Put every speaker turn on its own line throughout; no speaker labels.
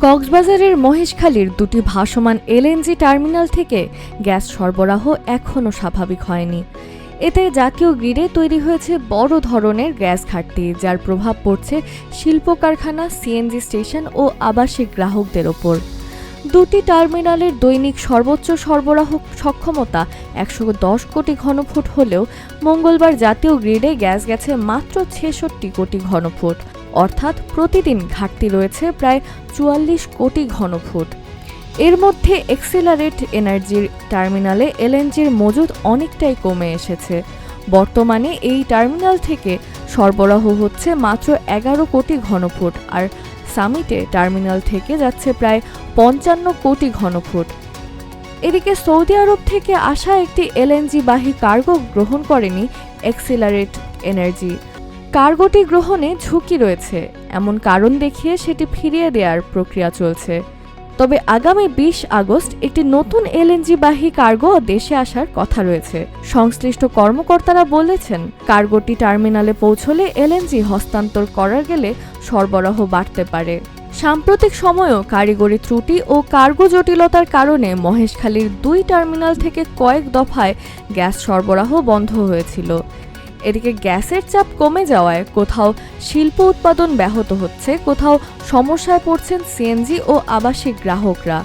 কক্সবাজারের মহেশখালীর দুটি ভাসমান এলএনজি টার্মিনাল থেকে গ্যাস সরবরাহ এখনও স্বাভাবিক হয়নি। এতে জাতীয় গ্রিডে তৈরি হয়েছে বড় ধরনের গ্যাস ঘাটতি, যার প্রভাব পড়ছে শিল্প কারখানা, সিএনজি স্টেশন ও আবাসিক গ্রাহকদের ওপর। দুটি টার্মিনালের দৈনিক সর্বোচ্চ সরবরাহ সক্ষমতা ১১০ কোটি ঘনফুট হলেও মঙ্গলবার জাতীয় গ্রিডে গ্যাস গেছে মাত্র ৬৬ কোটি ঘনফুট, অর্থাৎ প্রতিদিন ঘাটতি রয়েছে প্রায় ৪৪ কোটি ঘনফুট। এর মধ্যে এক্সিলারেট এনার্জির টার্মিনালে এলএনজির মজুদ অনেকটাই কমে এসেছে। বর্তমানে এই টার্মিনাল থেকে সরবরাহ হচ্ছে মাত্র ১১ কোটি ঘনফুট, আর সামিটে টার্মিনাল থেকে যাচ্ছে প্রায় ৫৫ কোটি ঘনফুট। এদিকে সৌদি আরব থেকে আসা একটি এলএনজি বাহী কার্গো গ্রহণ করেনি এক্সিলারেট এনার্জি। কার্গোটি গ্রহণে ঝুঁকি রয়েছে এমন কারণ দেখিয়ে সেটি ফিরিয়ে দেওয়ার প্রক্রিয়া চলছে। তবে আগামী ২০ আগস্ট একটি নতুন এলএনজি বাহী কার্গো দেশে আসার কথা রয়েছে। সংশ্লিষ্ট কর্মকর্তারা বলেছেন, কার্গোটি টার্মিনালে পৌঁছলে এলএনজি হস্তান্তর করা গেলে সরবরাহ বাড়তে পারে। সাম্প্রতিক সময়েও কারিগরি ত্রুটি ও কার্গো জটিলতার কারণে মহেশখালীর ২ টার্মিনাল থেকে কয়েক দফায় গ্যাস সরবরাহ বন্ধ হয়েছিল। এদিকে গ্যাসের চাপ কমে যাওয়ায় কোথাও শিল্প উৎপাদন ব্যাহত হচ্ছে, কোথাও সমস্যায় পড়ছেন সিএনজি ও আবাসিক গ্রাহকরা।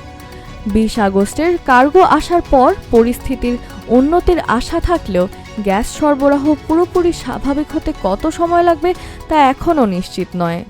২০ আগস্টের কার্গো আসার পর পরিস্থিতির উন্নতির আশা থাকলেও গ্যাস সরবরাহ পুরোপুরি স্বাভাবিক হতে কত সময় লাগবে তা এখনও নিশ্চিত নয়।